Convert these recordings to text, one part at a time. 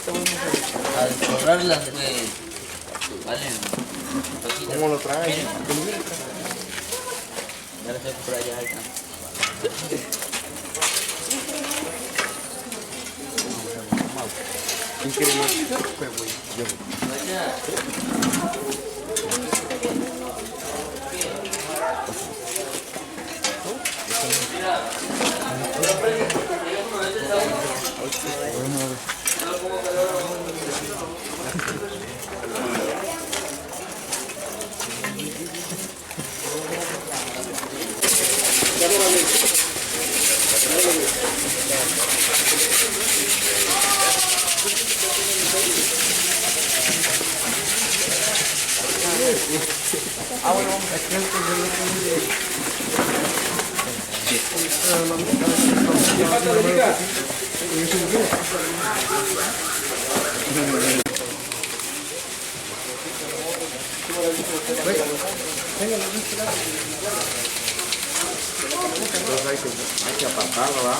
A desforrarlas, pues, valen. ¿Cómo lo trae? Ya las voy a comprar allá. Ahí está. ¿Quién quiere más? Pues voy. Yo. Hay que apartarlo, ¿verdad?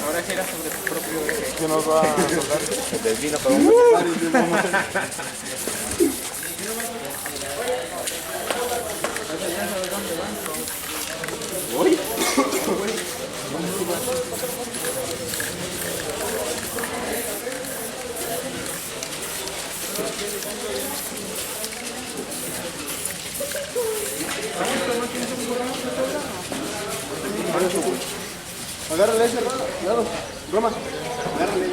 Ahora gira sobre tu propio eje. ¿Qué nos va a tocar? Del vino para un Agárrale ese, cuidado. Roma, agárrale.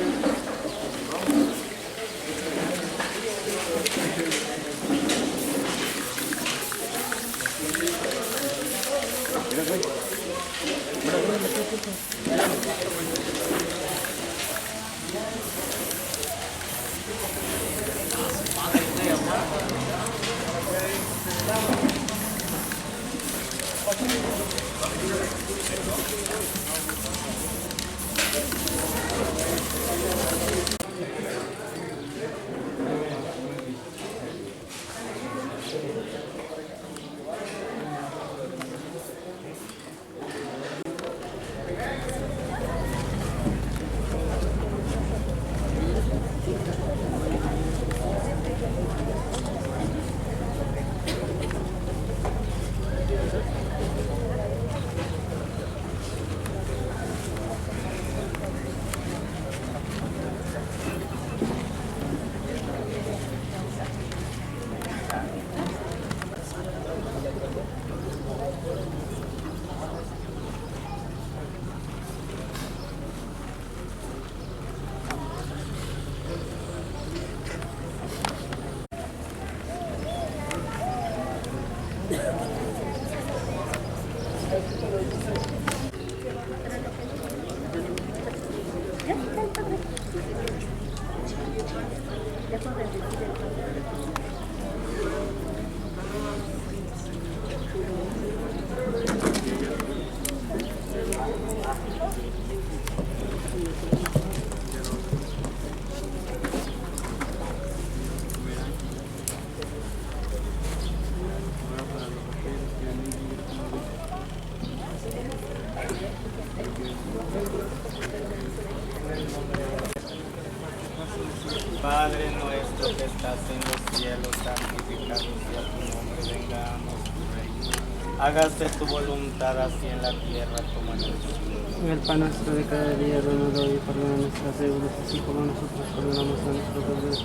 Padre nuestro que estás en los cielos, santificado sea tu nombre, venga a tu reino. Hágase tu voluntad así en la tierra como en el cielo. El pan nuestro de cada día, danoslo hoy, perdona nuestras deudas, así como nosotros perdonamos a nuestros deudores.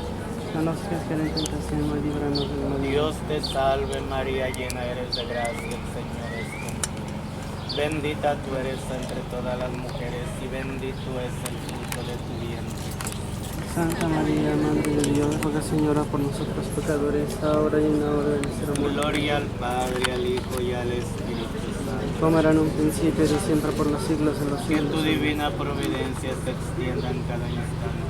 No nos dejes caer en tentación, mas líbranos del mal. Dios te salve María, llena eres de gracia, el Señor es contigo. Bendita tú eres entre todas las mujeres y bendito es el fruto de tu vientre. Santa María, Madre de Dios, ruega Señora por nosotros pecadores, ahora y en la hora de nuestra muerte. Gloria al Padre, al Hijo y al Espíritu Santo. Como era en un principio y siempre por los siglos de los Que siglos. tu divina providencia se extienda en cada instante.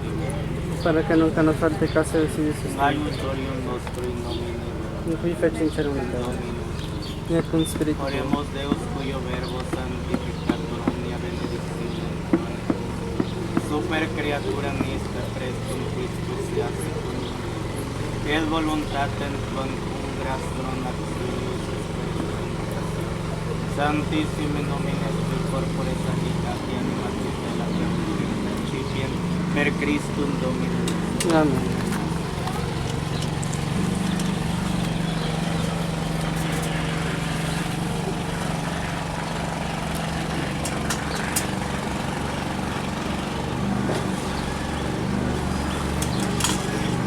Para que nunca nos falte caso de si Jesús. Aiutorium nostro in nomine In cui fece in cielo una casa. Dominus. Nel con spirito. Oremos Deus cuyo verbo santificator omnia benedictione. Super creatura nista prestum Christus sia secundum. Et voluntatem tuam cum gratiam actionis Santissime nomine tui corpore sanitati animati la principiem per Christum Dominum. Amén.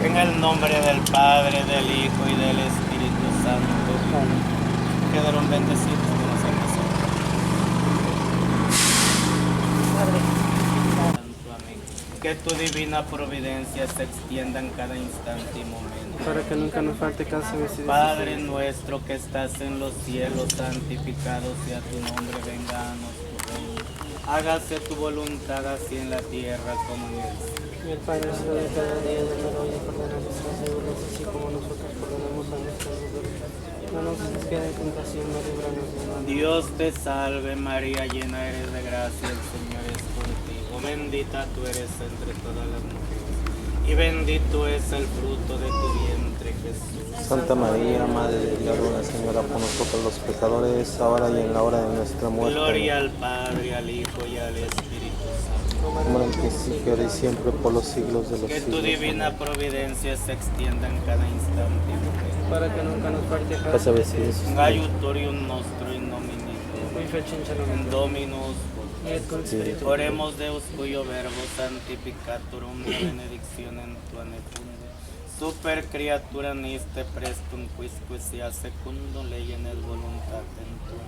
En el nombre del Padre, del Hijo y del Espíritu Santo. Quedaron bendecidos con nosotros. Amén. Que tu divina providencia se extienda en cada instante y momento. Para que nunca nos falte caso de si Padre nuestro que estás en los cielos, santificado sea tu nombre, venga a nosotros tu reino. Hágase tu voluntad así en la tierra como en el cielo. Y el Padre nuestro de cada día, danos hoy y perdona nuestras deudas, así como nosotros perdonamos a nuestros deudores. No nos dejes caer en tentación, no líbranos del mal. Dios te salve María, llena eres de gracia, el Señor es contigo. Bendita tú eres entre todas las mujeres, y bendito es el fruto de tu vientre, Jesús. Santa María, Madre de Dios, ruega Señora por nosotros los pecadores, ahora y en la hora de nuestra muerte. Gloria al Padre, al Hijo y al Espíritu Santo. Como en el principio, ahora y siempre, por los siglos de los Que tu siglos. divina providencia se extienda en cada instante y momento. Para que nunca nos falte Pasa caso de si vestidos. Aiutorium nostro in nomine cui fece in cielo una Dominus. et con spiritu. Oremos Deus cuyo verbo santificator omnia benedictionem tua nefunde. Super creatura niste prestum quisque sia secundo legem et voluntatem tua.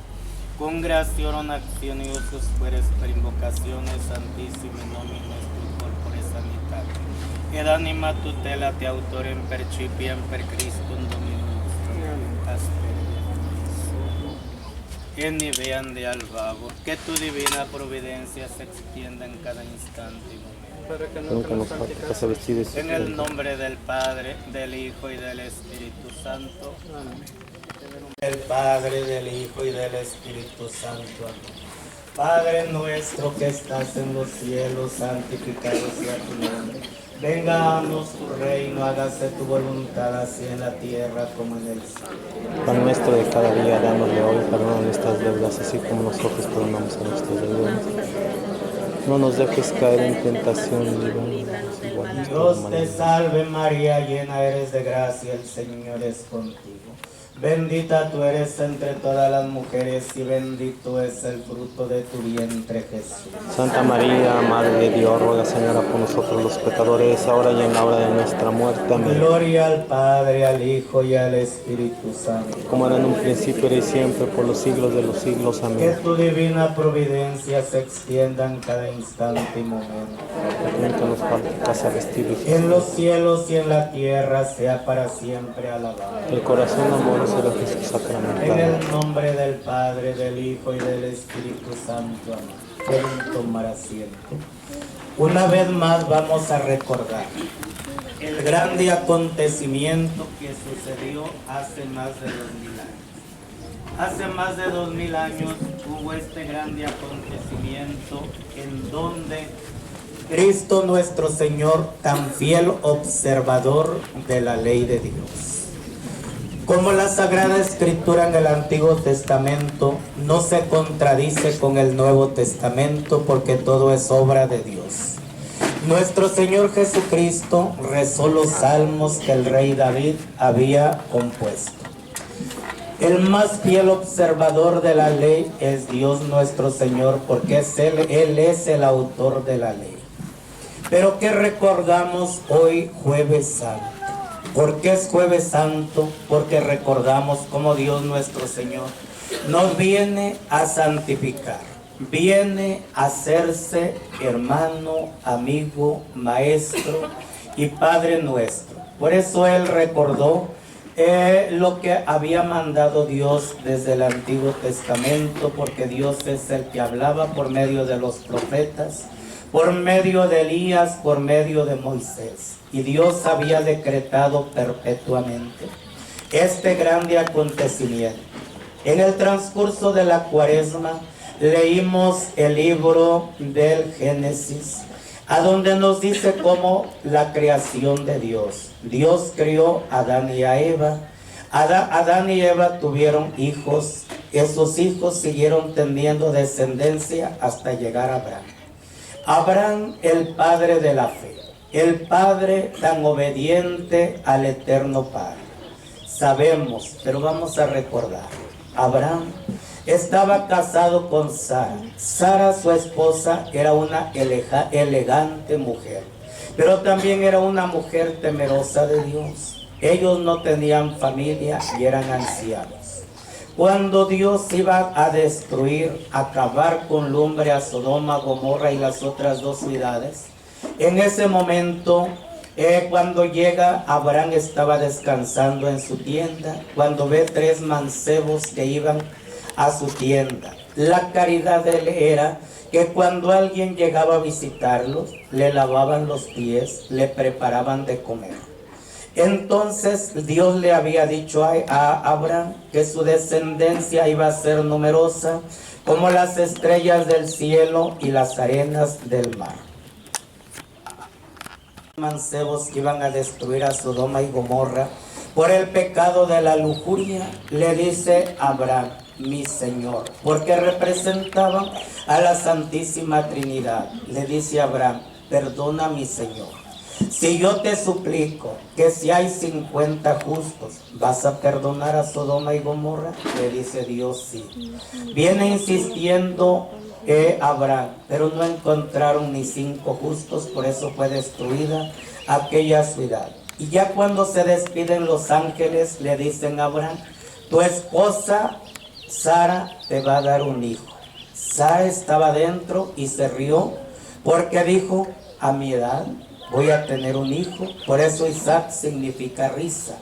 Con gratiarum actione usus queres per invocationes santissime nomine tui corpore sanitatis. Ed anima tutela te autorem percipiem per Christum Dominum nostrum. En y vean de albavo, que tu divina providencia se extienda en cada instante y momento. Para que Nunca nunca nos nos falte falte casa vestidos. En el nombre del Padre, del Hijo y del Espíritu Santo. Amén. Del Padre, del Hijo y del Espíritu Santo. Amén. Padre nuestro que estás en los cielos, santificado sea tu nombre. Venga a nosotros tu reino, hágase tu voluntad así en la tierra como en el cielo. Pan nuestro de cada día, dánosle hoy, perdona nuestras deudas, así como nosotros perdonamos a nuestros deudores. No nos dejes caer en tentación, líbranos igual. Dios te salve María, llena eres de gracia, el Señor es contigo. Bendita tú eres entre todas las mujeres y bendito es el fruto de tu vientre, Jesús. Santa María, Madre de Dios, ruega Señora por nosotros los pecadores, ahora y en la hora de nuestra muerte. Amén. Gloria al Padre, al Hijo y al Espíritu Santo. Como era en un principio, ahora y siempre, por los siglos de los siglos. Que Amén. tu divina providencia se extienda en cada instante y momento. Nunca nos falte casa vestidos. En los cielos y en la tierra sea para siempre alabado. El corazón amoroso de Jesús En el sacramentado. nombre del Padre, del Hijo y del Espíritu Santo. Amén. Pueden tomar asiento. Una vez más vamos a recordar el grande acontecimiento que sucedió hace más de 2000 años. Hace más de 2000 años hubo este grande acontecimiento en donde Cristo nuestro Señor, tan fiel observador de la ley de Dios. Como la Sagrada Escritura en el Antiguo Testamento no se contradice con el Nuevo Testamento porque todo es obra de Dios. Nuestro Señor Jesucristo rezó los salmos que el rey David había compuesto. El más fiel observador de la ley es Dios nuestro Señor porque Él es el autor de la ley. Pero ¿qué recordamos hoy, Jueves Santo? ¿Por qué es Jueves Santo? Porque recordamos cómo Dios nuestro Señor nos viene a santificar. viene a hacerse hermano, amigo, maestro y Padre nuestro. Por eso él recordó lo que había mandado Dios desde el Antiguo Testamento, porque Dios es el que hablaba por medio de los profetas, por medio de Elías, por medio de Moisés. Y Dios había decretado perpetuamente este grande acontecimiento. En el transcurso de la Cuaresma leímos el libro del Génesis, a donde nos dice cómo la creación de Dios. Dios crió a Adán y a Eva. Adán y Eva tuvieron hijos. Esos hijos siguieron teniendo descendencia hasta llegar a Abraham. Abraham, el padre de la fe, el padre tan obediente al eterno Padre. Sabemos, pero vamos a recordar, Abraham estaba casado con Sara. Sara, su esposa, era una elegante mujer, pero también era una mujer temerosa de Dios. Ellos no tenían familia y eran ancianos. Cuando Dios iba a destruir, acabar con lumbre a Sodoma, Gomorra y las otras dos ciudades, en ese momento, cuando llega, Abraham estaba descansando en su tienda, cuando ve 3 mancebos que iban a su tienda. La caridad de él era que cuando alguien llegaba a visitarlos, le lavaban los pies, le preparaban de comer. Entonces Dios le había dicho a Abraham que su descendencia iba a ser numerosa como las estrellas del cielo y las arenas del mar. Mancebos que iban a destruir a Sodoma y Gomorra por el pecado de la lujuria, le dice Abraham, mi Señor, porque representaban a la Santísima Trinidad. Le dice Abraham, perdona, mi Señor. Si yo te suplico que si hay 50 justos, ¿vas a perdonar a Sodoma y Gomorra? Le dice Dios, sí. Viene insistiendo Abraham, pero no encontraron ni 5 justos, por eso fue destruida aquella ciudad. Y ya cuando se despiden los ángeles, le dicen a Abraham, tu esposa Sara te va a dar un hijo. Sara estaba dentro y se rió porque dijo, a mi edad voy a tener un hijo. Por eso Isaac significa risa.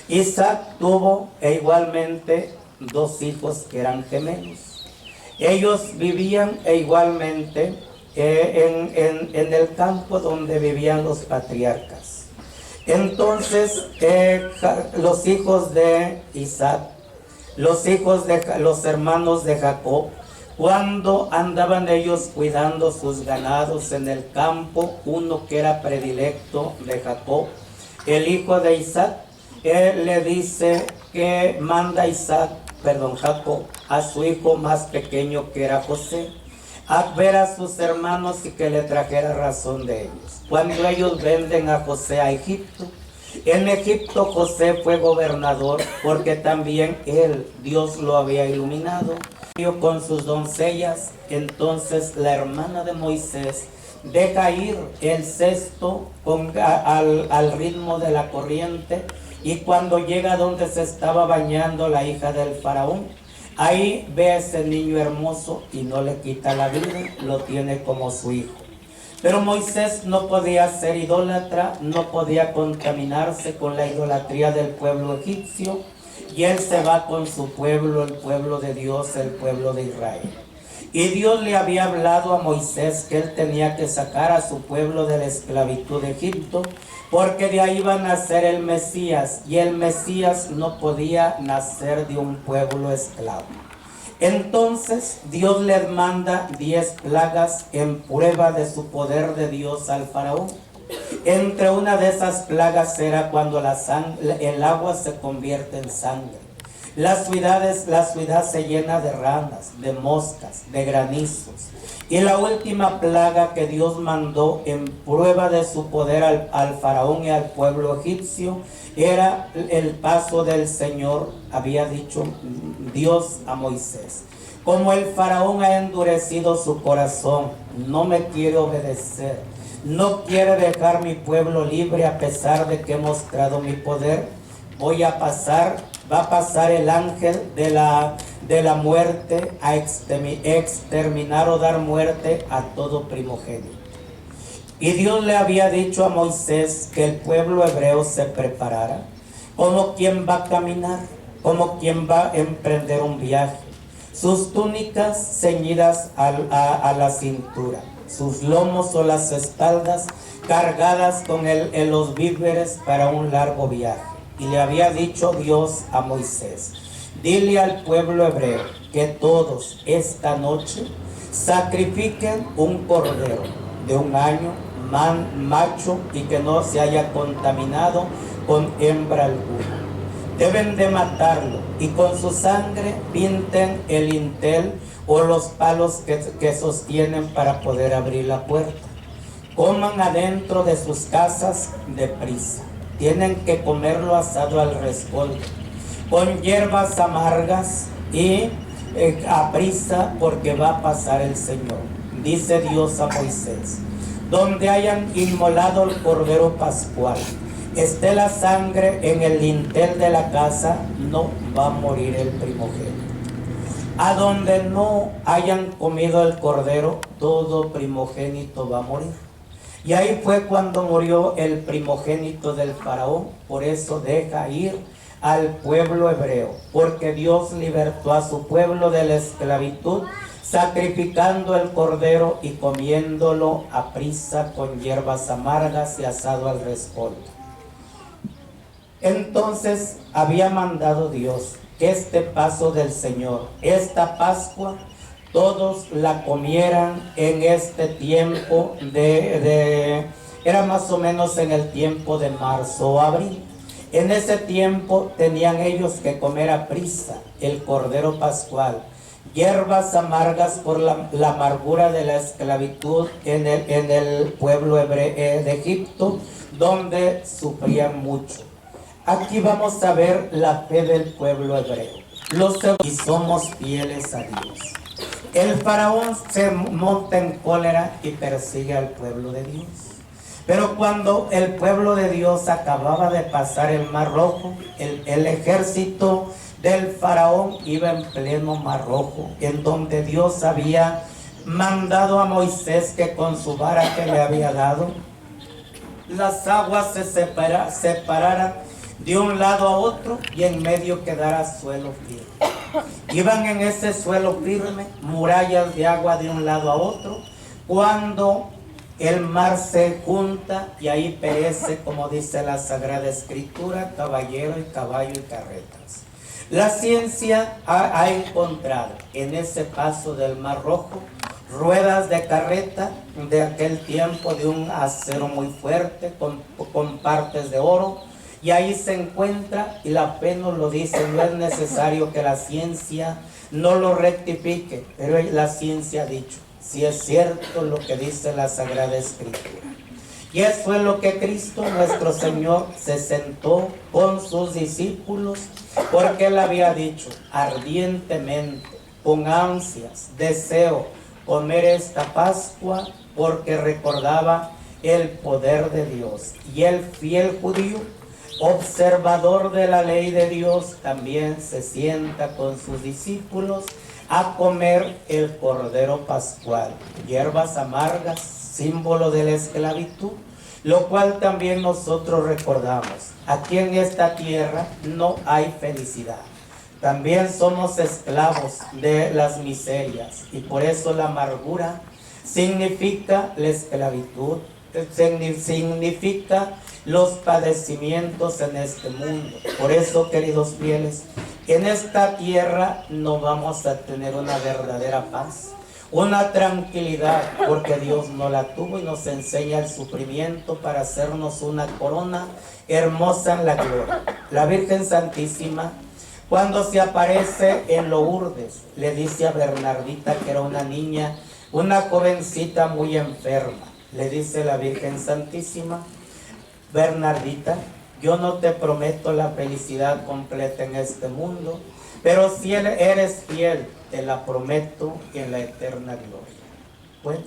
Isaac tuvo igualmente 2 hijos que eran gemelos. Ellos vivían igualmente en el campo donde vivían los patriarcas. Entonces los hijos de Isaac, los hermanos de Jacob, cuando andaban ellos cuidando sus ganados en el campo, uno que era predilecto de Jacob, el hijo de Isaac, le dice que manda Jacob a su hijo más pequeño, que era José, a ver a sus hermanos y que le trajera razón de ellos. Cuando ellos venden a José a Egipto, en Egipto José fue gobernador porque también Dios lo había iluminado con sus doncellas. Entonces la hermana de Moisés deja ir el cesto al ritmo de la corriente, y cuando llega donde se estaba bañando la hija del faraón, ahí ve a ese niño hermoso y no le quita la vida, lo tiene como su hijo. Pero Moisés no podía ser idólatra, no podía contaminarse con la idolatría del pueblo egipcio, y él se va con su pueblo, el pueblo de Dios, el pueblo de Israel. Y Dios le había hablado a Moisés que él tenía que sacar a su pueblo de la esclavitud de Egipto, porque de ahí iba a nacer el Mesías, y el Mesías no podía nacer de un pueblo esclavo. Entonces Dios le manda 10 plagas en prueba de su poder de Dios al faraón. Entre una de esas plagas era cuando el agua se convierte en sangre. La ciudad se llena de ranas, de moscas, de granizos. Y la última plaga que Dios mandó en prueba de su poder al faraón y al pueblo egipcio era el paso del Señor. Había dicho Dios a Moisés, como el faraón ha endurecido su corazón, no me quiere obedecer, no quiere dejar mi pueblo libre a pesar de que he mostrado mi poder, va a pasar el ángel de la muerte, a exterminar o dar muerte a todo primogénito. Y Dios le había dicho a Moisés que el pueblo hebreo se preparara como quien va a caminar, como quien va a emprender un viaje. Sus túnicas ceñidas a la cintura, sus lomos o las espaldas cargadas con los víveres para un largo viaje. Y le había dicho Dios a Moisés: dile al pueblo hebreo que todos esta noche sacrifiquen un cordero de un año, macho, y que no se haya contaminado con hembra alguna. Deben de matarlo y con su sangre pinten el dintel o los palos que sostienen para poder abrir la puerta. Coman adentro de sus casas deprisa. Tienen que comerlo asado al rescoldo, con hierbas amargas y a prisa, porque va a pasar el Señor. Dice Dios a Moisés: donde hayan inmolado el cordero pascual, esté la sangre en el dintel de la casa, no va a morir el primogénito. A donde no hayan comido el cordero, todo primogénito va a morir. Y ahí fue cuando murió el primogénito del faraón. Por eso deja ir al pueblo hebreo, porque Dios libertó a su pueblo de la esclavitud, sacrificando el cordero y comiéndolo a prisa con hierbas amargas y asado al rescoldo. Entonces había mandado Dios que este paso del Señor, esta Pascua, todos la comieran en este tiempo era más o menos en el tiempo de marzo o abril. En ese tiempo tenían ellos que comer a prisa el cordero pascual, hierbas amargas por la amargura de la esclavitud en el pueblo hebreo de Egipto, donde sufrían mucho. Aquí vamos a ver la fe del pueblo hebreo. Y somos fieles a Dios. El faraón se monta en cólera y persigue al pueblo de Dios. Pero cuando el pueblo de Dios acababa de pasar el Mar Rojo, el ejército del faraón iba en pleno Mar Rojo, en donde Dios había mandado a Moisés que con su vara que le había dado, las aguas se separaran de un lado a otro y en medio quedara suelo firme. Iban en ese suelo firme, murallas de agua de un lado a otro, cuando el mar se junta y ahí perece, como dice la Sagrada Escritura, caballero y caballo y carretas. La ciencia ha encontrado en ese paso del Mar Rojo ruedas de carreta de aquel tiempo de un acero muy fuerte con partes de oro. Y ahí se encuentra, y la fe nos lo dice, no es necesario que la ciencia no lo rectifique, pero la ciencia ha dicho, si es cierto lo que dice la Sagrada Escritura. Y eso es lo que Cristo nuestro Señor se sentó con sus discípulos, porque Él había dicho ardientemente, con ansias, deseo comer esta Pascua, porque recordaba el poder de Dios. Y el fiel judío, observador de la ley de Dios, también se sienta con sus discípulos a comer el cordero pascual, hierbas amargas, símbolo de la esclavitud, lo cual también nosotros recordamos. Aquí en esta tierra no hay felicidad, también somos esclavos de las miserias, y por eso la amargura significa la esclavitud, significa los padecimientos en este mundo. Por eso, queridos fieles, en esta tierra no vamos a tener una verdadera paz, una tranquilidad, porque Dios no la tuvo y nos enseña el sufrimiento para hacernos una corona hermosa en la gloria. La Virgen Santísima, cuando se aparece en Lourdes, le dice a Bernardita, que era una niña, una jovencita muy enferma, le dice la Virgen Santísima: Bernardita, yo no te prometo la felicidad completa en este mundo, pero si eres fiel, te la prometo en la eterna gloria. Bueno,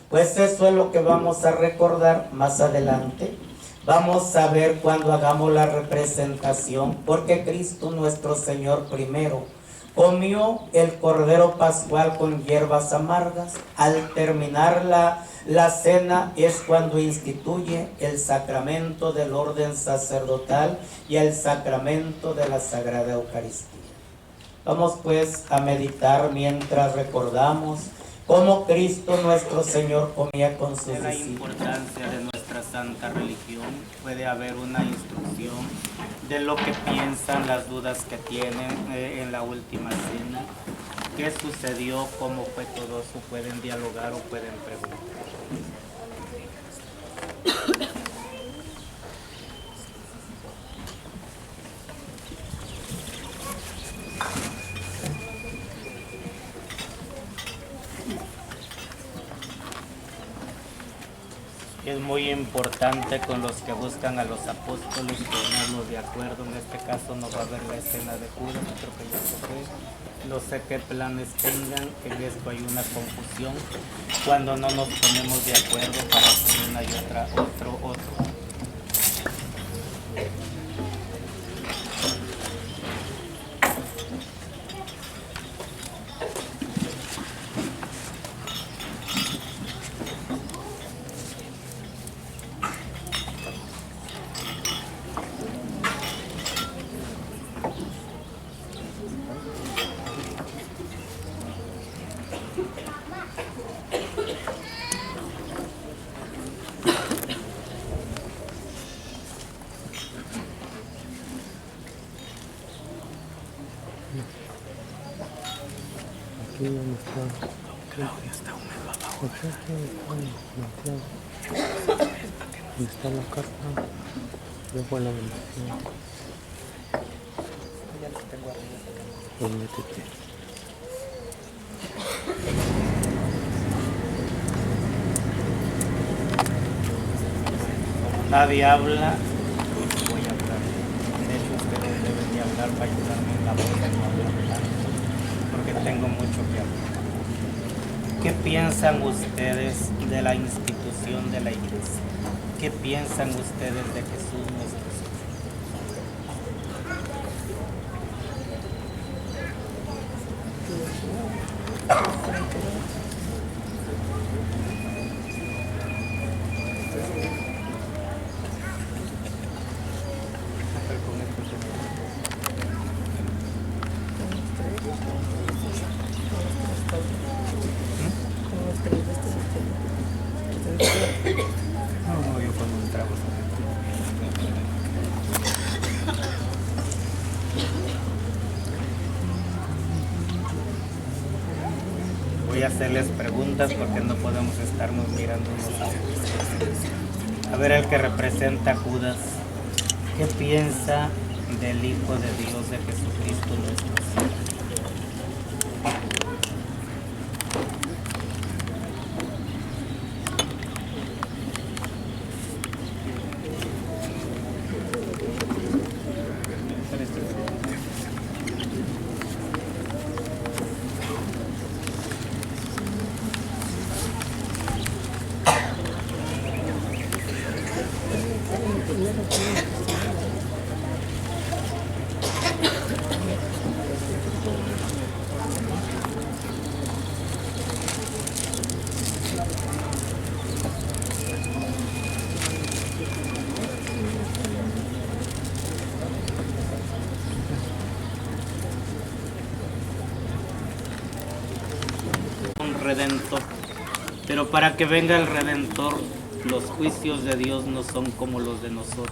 pues eso es lo que vamos a recordar más adelante. Vamos a ver cuando hagamos la representación, porque Cristo nuestro Señor primero comió el cordero pascual con hierbas amargas. Al terminar la cena es cuando instituye el sacramento del orden sacerdotal y el sacramento de la Sagrada Eucaristía. Vamos pues a meditar mientras recordamos cómo Cristo nuestro Señor comía con sus discípulos. La importancia de nuestra santa religión, puede haber una instrucción de lo que piensan, las dudas que tienen en la última cena, qué sucedió, cómo fue todo eso, pueden dialogar o pueden preguntar. Es muy importante con los que buscan a los apóstoles ponerlos de acuerdo. En este caso no va a haber la escena de Judas, creo que ya se fue. No sé qué planes tengan, en esto hay una confusión cuando no nos ponemos de acuerdo para hacer una y otra, otro. Aquí donde está. Claudia está húmedo abajo. Donde está la carta. Dejo la bendición. Ya los tengo arriba. Pues métete. Como nadie habla, voy a hablar. De hecho, ustedes deben de hablar para ayudarme en la voz de no hablar tanto, porque tengo mucho que hablar. ¿Qué piensan ustedes de la institución de la iglesia? ¿Qué piensan ustedes de Jesús nuestro Señor? No, yo con un trago. Voy a hacerles preguntas porque no podemos estarnos mirándonos. A ver, el que representa a Judas, ¿qué piensa del Hijo de Dios, de Jesucristo nuestro Señor? Redentor, pero para que venga el Redentor, los juicios de Dios no son como los de nosotros.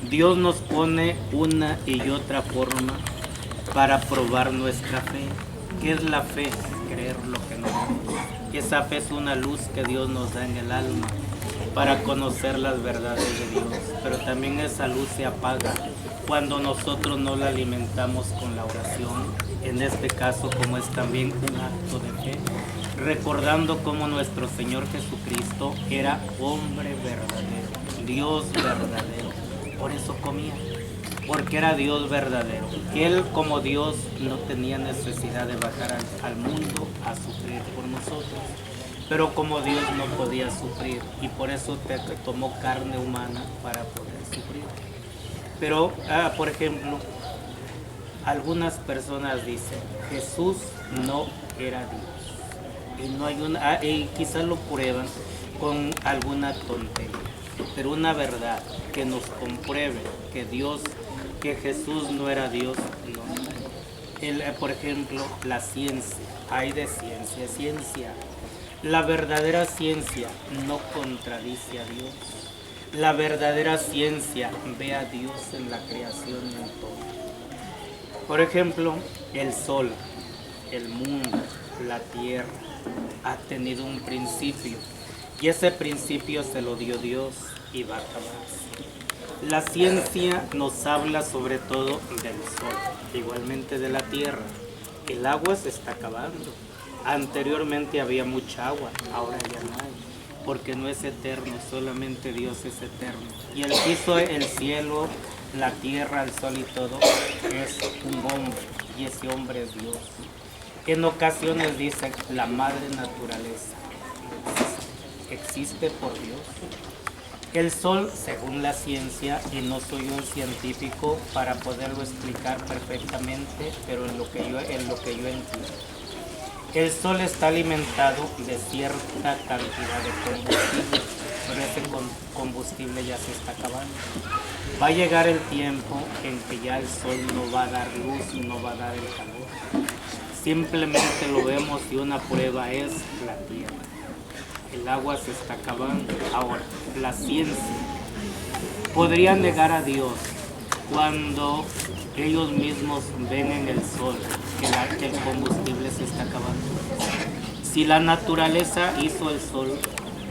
Dios nos pone una y otra forma para probar nuestra fe. ¿Qué es la fe? Creer lo que no vemos. Esa fe es una luz que Dios nos da en el alma para conocer las verdades de Dios, pero también esa luz se apaga cuando nosotros no la alimentamos con la oración, en este caso como es también un acto de fe, recordando cómo nuestro Señor Jesucristo era hombre verdadero, Dios verdadero, por eso comía, porque era Dios verdadero. Él como Dios no tenía necesidad de bajar al mundo a sufrir por nosotros, pero como Dios no podía sufrir y por eso tomó carne humana para poder sufrir. Pero, por ejemplo, algunas personas dicen, Jesús no era Dios. Y no hay y quizás lo prueban con alguna tontería. Pero una verdad que nos compruebe que Jesús no era Dios, no. Por ejemplo, la ciencia. Hay de ciencia, ciencia. La verdadera ciencia no contradice a Dios. La verdadera ciencia ve a Dios en la creación y en todo. Por ejemplo, el sol, el mundo, la tierra, ha tenido un principio. Y ese principio se lo dio Dios y va a acabar. La ciencia nos habla sobre todo del sol, igualmente de la tierra. El agua se está acabando. Anteriormente había mucha agua, ahora ya no hay. Porque no es eterno, solamente Dios es eterno. Y el que hizo el cielo, la tierra, el sol y todo, es un hombre. Y ese hombre es Dios. En ocasiones dicen la madre naturaleza. Existe por Dios. El sol, según la ciencia, y no soy un científico para poderlo explicar perfectamente, pero en lo que yo entiendo. El sol está alimentado de cierta cantidad de combustible, pero ese combustible ya se está acabando. Va a llegar el tiempo en que ya el sol no va a dar luz, no va a dar el calor. Simplemente lo vemos y una prueba es la tierra. El agua se está acabando. Ahora, la ciencia podría negar a Dios cuando ellos mismos ven en el sol que el combustible se está acabando. Si la naturaleza hizo el sol,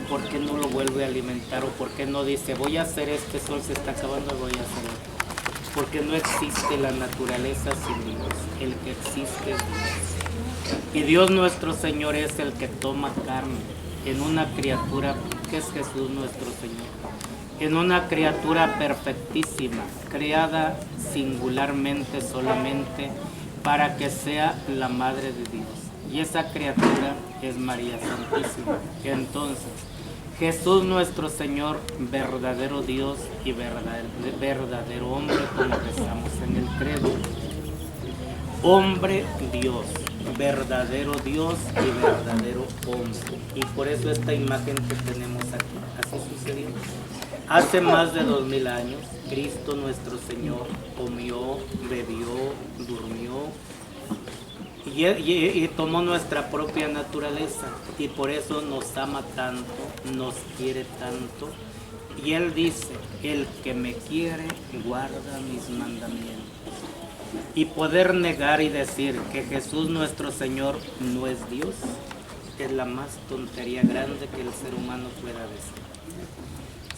¿por qué no lo vuelve a alimentar? ¿O por qué no dice, voy a hacer este sol se está acabando, voy a hacer esto? Porque no existe la naturaleza sin Dios. El que existe es Dios. Y Dios nuestro Señor es el que toma carne en una criatura que es Jesús nuestro Señor. En una criatura perfectísima, creada singularmente solamente para que sea la madre de Dios. Y esa criatura es María Santísima. Entonces, Jesús nuestro Señor, verdadero Dios y verdadero hombre, como rezamos en el credo. Hombre Dios, verdadero Dios y verdadero hombre. Y por eso esta imagen que tenemos aquí, así sucedió. Hace más de 2000 años, Cristo nuestro Señor comió, bebió, durmió y tomó nuestra propia naturaleza. Y por eso nos ama tanto, nos quiere tanto. Y Él dice, el que me quiere, guarda mis mandamientos. Y poder negar y decir que Jesús nuestro Señor no es Dios, es la más tontería grande que el ser humano pueda decir.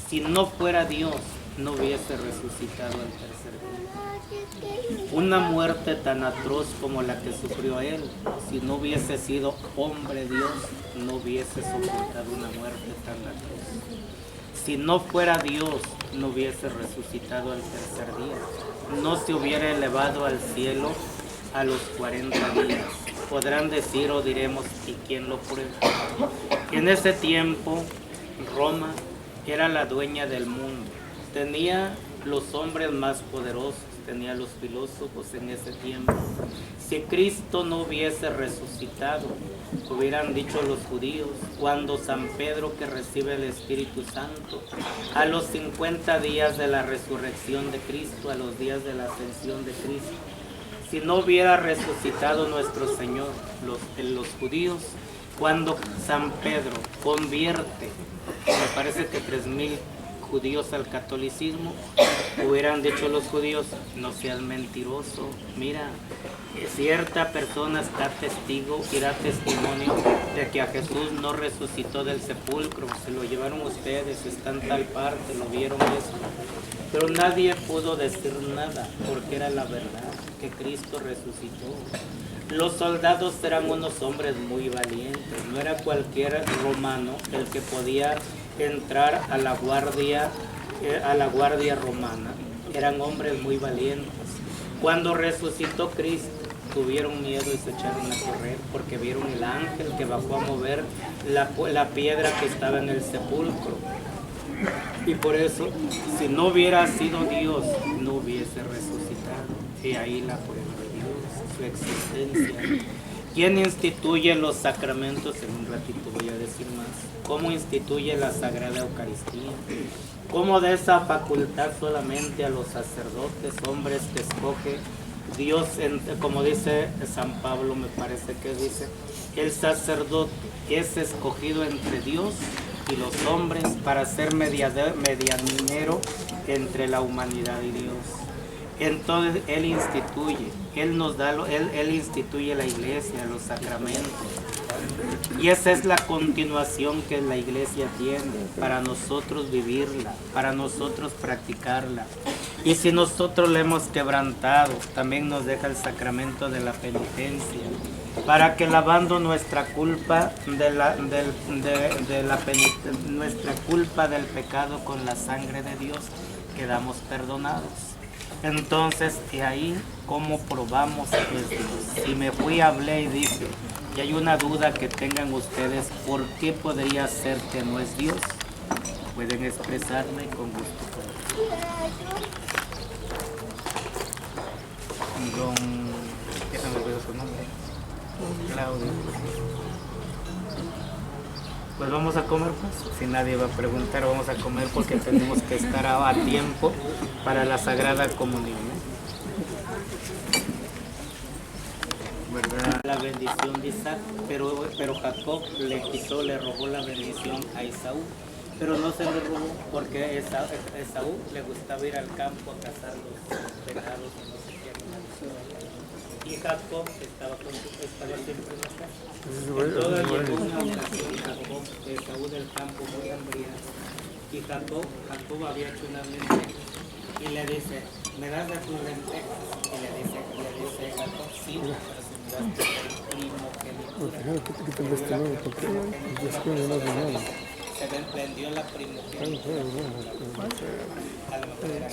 Si no fuera Dios, no hubiese resucitado al tercer día. Una muerte tan atroz como la que sufrió Él, si no hubiese sido hombre Dios, no hubiese soportado una muerte tan atroz. Si no fuera Dios, no hubiese resucitado al tercer día. No se hubiera elevado al cielo a los 40 días. Podrán decir o diremos, ¿y quién lo prueba? En ese tiempo, Roma era la dueña del mundo. Tenía los hombres más poderosos, tenía los filósofos en ese tiempo. Si Cristo no hubiese resucitado, hubieran dicho los judíos, cuando San Pedro, que recibe el Espíritu Santo, a los 50 días de la resurrección de Cristo, a los días de la ascensión de Cristo, si no hubiera resucitado nuestro Señor, los judíos, cuando San Pedro convierte, me parece que 3000 judíos al catolicismo, hubieran dicho los judíos, no seas mentiroso, mira, cierta persona está testigo y da testimonio de que a Jesús no resucitó del sepulcro, se lo llevaron ustedes, está en tal parte, lo vieron eso. Pero nadie pudo decir nada, porque era la verdad, que Cristo resucitó. Los soldados eran unos hombres muy valientes, no era cualquier romano el que podía entrar a la guardia romana, eran hombres muy valientes. Cuando resucitó Cristo, tuvieron miedo y se echaron a correr porque vieron el ángel que bajó a mover la piedra que estaba en el sepulcro. Y por eso, si no hubiera sido Dios, no hubiese resucitado. Y ahí la prueba. nuestra existencia. ¿Quién instituye los sacramentos? En un ratito voy a decir más. ¿Cómo instituye la Sagrada Eucaristía? ¿Cómo da esa facultad solamente a los sacerdotes, hombres que escoge Dios? Como dice San Pablo, me parece que dice, el sacerdote es escogido entre Dios y los hombres para ser medianero entre la humanidad y Dios. Entonces Él instituye, Él nos da, Él instituye la iglesia, los sacramentos. Y esa es la continuación que la iglesia tiene para nosotros vivirla, para nosotros practicarla. Y si nosotros la hemos quebrantado, también nos deja el sacramento de la penitencia, para que lavando nuestra culpa nuestra culpa del pecado con la sangre de Dios, quedamos perdonados. Entonces, de ahí, ¿cómo probamos que es Dios? Si me fui, hablé y dije, y hay una duda que tengan ustedes, ¿por qué podría ser que no es Dios? Pueden expresarme con gusto. ¿Qué se me olvidó su nombre? Claudio. Pues vamos a comer, pues. Si nadie va a preguntar, vamos a comer porque tenemos que estar a tiempo para la Sagrada Comunión, ¿verdad? La bendición de Isaac, pero Jacob le robó la bendición a Esaú. Pero no se lo robó porque a Esaú le gustaba ir al campo a cazar los venados y no sé qué. Y Jacob estaba siempre en la casa. Entonces llegó una ocasión Esaú del campo muy hambriado. Y Jacob había hecho una lenteja. Y le dice, ¿me das de tus lentejas? Y le dice Jacob, sí, pero si me das primogénito. Se vendió la primogénita. A lo mejor era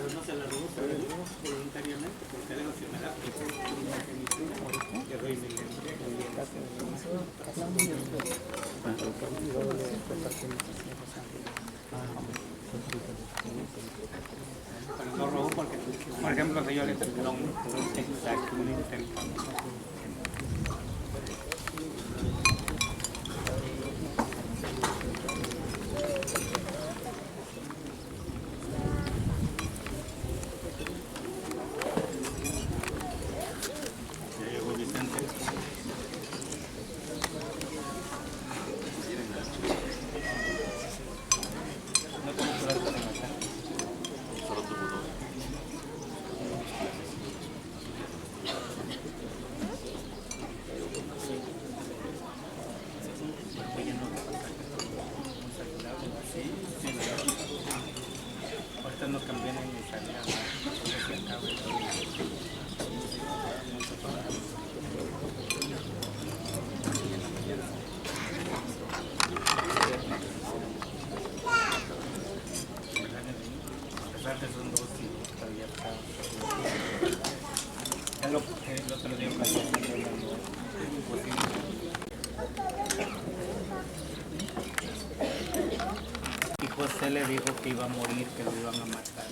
no se la robó, se la dio voluntariamente, porque luego si me da primogenitura, que doy mi pero no robó porque, por ejemplo, si yo le tengo un intercambio. Ahorita nos cambian en Italia. Son dos y todavía está. El otro día pasó. Y José le dijo que iba a morir, que lo iban a matar.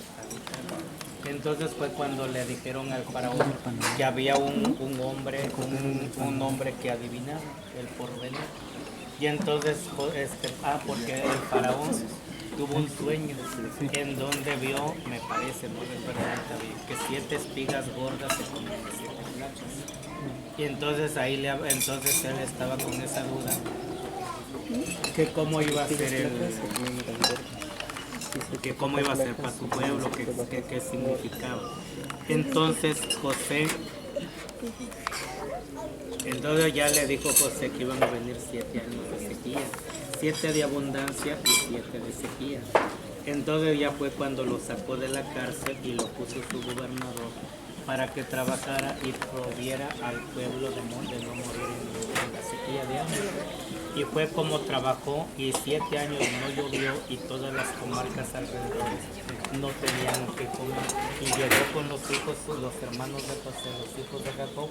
Entonces fue cuando le dijeron al faraón que había un hombre que adivinaba el porvenir. Y entonces, porque el faraón tuvo un sueño en donde vio, me parece, no recuerdo bien, que 7 espigas gordas se comían 7 flacas. Y entonces entonces él estaba con esa duda, que cómo iba a ser cómo iba a ser para su pueblo, qué significaba. Entonces ya le dijo José que iban a venir 7 años de sequía, 7 de abundancia y 7 de sequía. Entonces ya fue cuando lo sacó de la cárcel y lo puso su gobernador para que trabajara y proviera al pueblo de no morir en la sequía de hambre. Y fue como trabajó, y 7 años no llovió y todas las comarcas alrededor no tenían que comer. Y llegó con los hijos, los hermanos de José, los hijos de Jacob,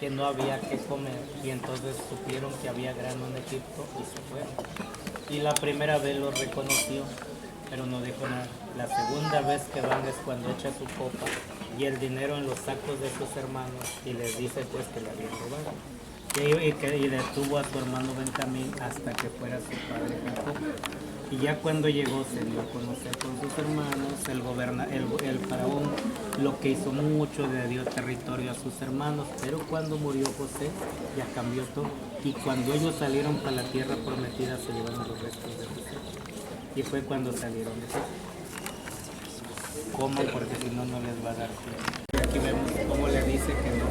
que no había que comer, y entonces supieron que había grano en Egipto y se fueron. Y la primera vez lo reconoció, pero no dijo nada. La segunda vez que van es cuando echa su copa y el dinero en los sacos de sus hermanos y les dice pues que le habían robado. Y detuvo a su hermano Benjamín hasta que fuera su padre Jacob. Y ya cuando llegó se dio a conocer con sus hermanos, el faraón lo que hizo mucho, le dio territorio a sus hermanos, pero cuando murió José ya cambió todo. Y cuando ellos salieron para la tierra prometida se llevaron los restos de José. Y fue cuando salieron de Egipto. Coman porque si no, no les va a dar tiempo. Aquí vemos cómo le dice que no.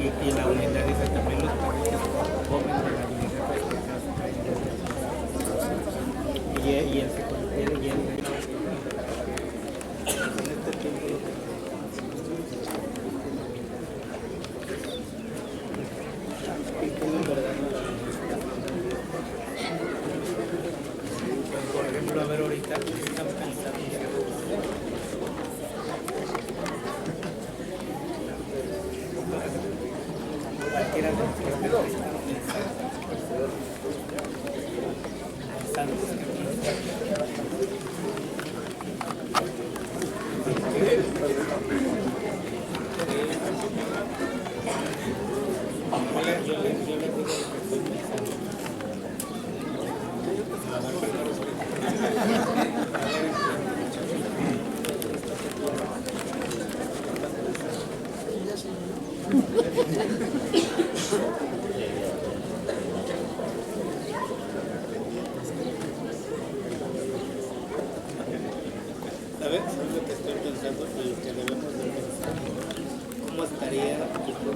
Y la unidad dice también los perritos comen de la unidad y él se convierte y él en este tiempo. Por ejemplo, a ver ahorita están pensando. Cualquiera de los que están yo les digo lo que estoy pensando. ¿Sabes? Es lo que estoy pensando y lo que debemos de pensar. ¿Cómo estaría nuestro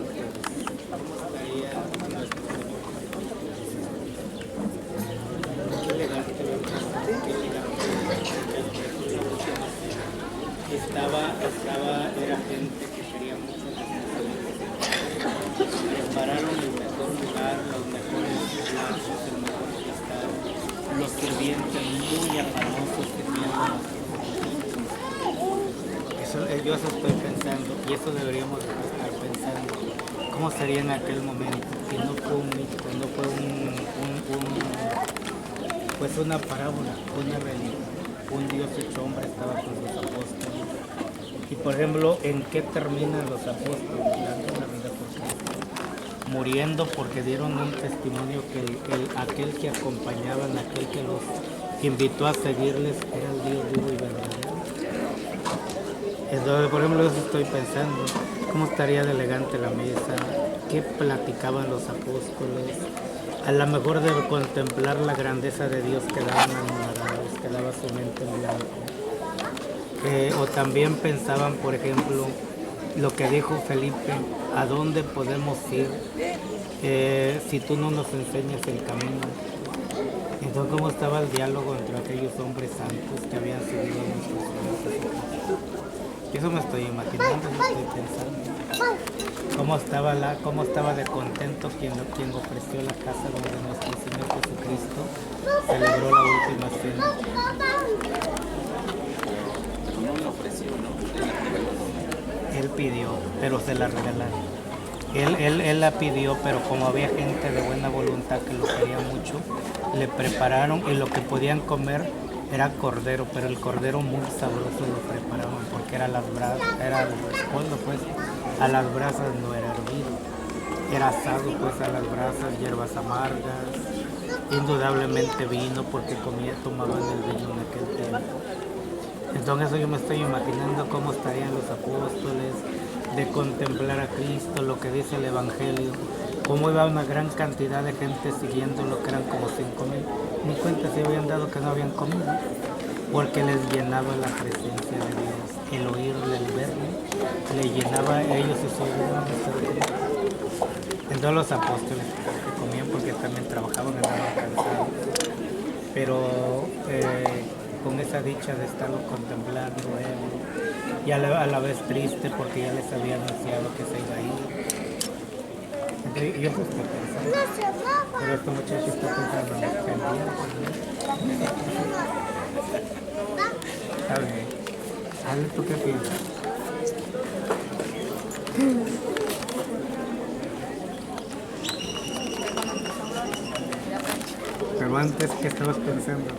qué elegante era gente que quería mucho prepararon el mejor lugar, los mejores plazos, el mejor cristal, los sirvientes muy afanosos que tienen. Yo eso estoy pensando, y eso deberíamos estar pensando. ¿Cómo sería en aquel momento? Que no fue un mito, no fue pues una parábola, una realidad. Un Dios hecho hombre estaba con los apóstoles. Y por ejemplo, ¿en qué terminan los apóstoles? Dando una vida por Cristo. Muriendo porque dieron un testimonio que aquel que acompañaban, aquel que los invitó a seguirles, era el Dios vivo y verdadero. Entonces, por ejemplo, eso estoy pensando, cómo estaría de elegante la mesa, qué platicaban los apóstoles, a lo mejor de contemplar la grandeza de Dios quedaban anonadados, quedaba su mente en blanco. O también pensaban, por ejemplo, lo que dijo Felipe, ¿a dónde podemos ir si tú no nos enseñas el camino? Entonces, ¿cómo estaba el diálogo entre aquellos hombres santos que habían seguido a nuestro Señor? Eso me estoy imaginando, me estoy pensando. ¿Cómo estaba de contento quien ofreció la casa donde nuestro Señor Jesucristo celebró la última cena? No me ofreció, ¿no? Él pidió, pero se la regalaron. Él la pidió, pero como había gente de buena voluntad que lo quería mucho, le prepararon y lo que podían comer era cordero, pero el cordero muy sabroso lo preparaban porque era a las brasas, a las brasas no era hervido, era asado pues a las brasas, hierbas amargas, indudablemente vino porque tomaban el vino en aquel tiempo. Entonces eso yo me estoy imaginando cómo estarían los apóstoles, de contemplar a Cristo, lo que dice el Evangelio, cómo iba una gran cantidad de gente siguiendo lo que eran como 5,000. Ni cuenta se habían dado que no habían comido, porque les llenaba la presencia de Dios, el oírle, el verle, le llenaba a ellos y se olvidaban de comer. Entonces los apóstoles que comían porque también trabajaban, andaban cansados, pero con esa dicha de estarlo contemplando y a la vez triste porque ya les había anunciado que se iba a ir. Entonces, yo estoy pensando, pero este muchacho está pensando en el pendiente. Está bien. Ale, ¿tú qué piensas? Pero antes, ¿qué estabas pensando?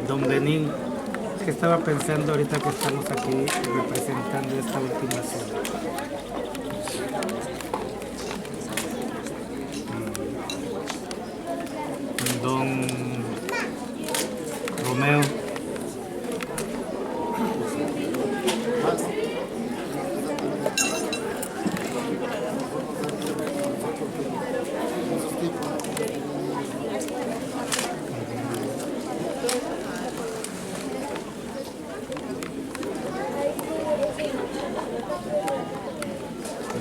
Don Benín, ¿qué estaba pensando ahorita que estamos aquí representando esta última cena? Don Romeo.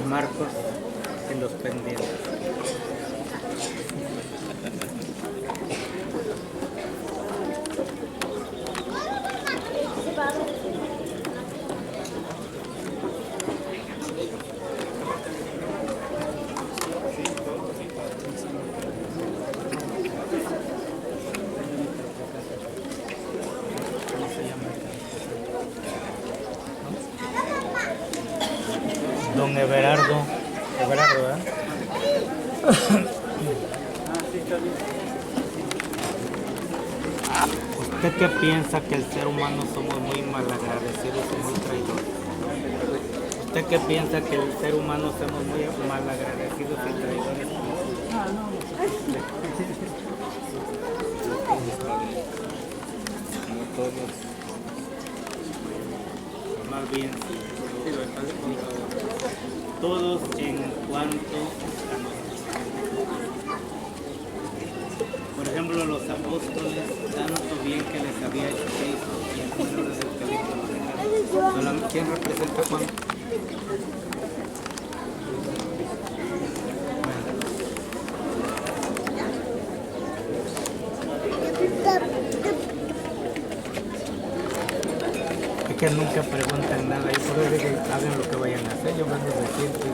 Marcos en los pendientes. Don Everardo, ¿verdad? ¿Usted qué piensa que el ser humano somos muy malagradecidos y muy traidores? ¿Usted qué piensa que el ser humano somos muy malagradecidos y traidores? Como todos. Más bien, todos en cuanto a nosotros. Por ejemplo, los apóstoles, tanto bien que les había hecho Cristo, y el número de los que lo dejaron. ¿Quién representa a Juan? Es que nunca preguntan nada y por eso que hagan lo que vayan a hacer. Yo mando de siempre,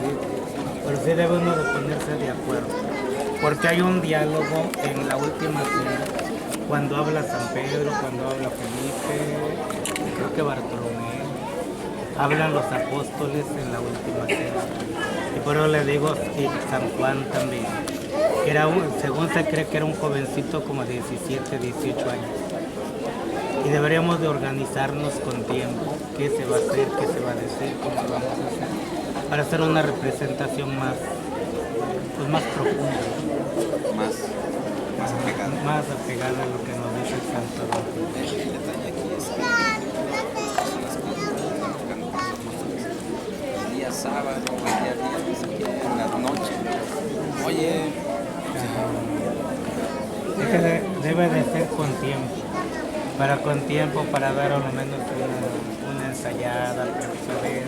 pero sí debe uno de ponerse de acuerdo, porque hay un diálogo en la última cena cuando habla San Pedro, cuando habla Felipe, creo que Bartolomé, hablan los apóstoles en la última cena. Y por eso le digo, y San Juan también, que era según se cree que era un jovencito como 17, 18 años. Y deberíamos de organizarnos con tiempo, qué se va a hacer, qué se va a decir, cómo lo vamos a hacer, para hacer una representación más, pues más profunda, más apegada a lo que nos dice el Santo Evangelio. El detalle aquí es que las cosas el día sábado, el día viernes, en la noche. Oye, Es que debe de ser con tiempo, para ver a lo menos una ensayada, para saber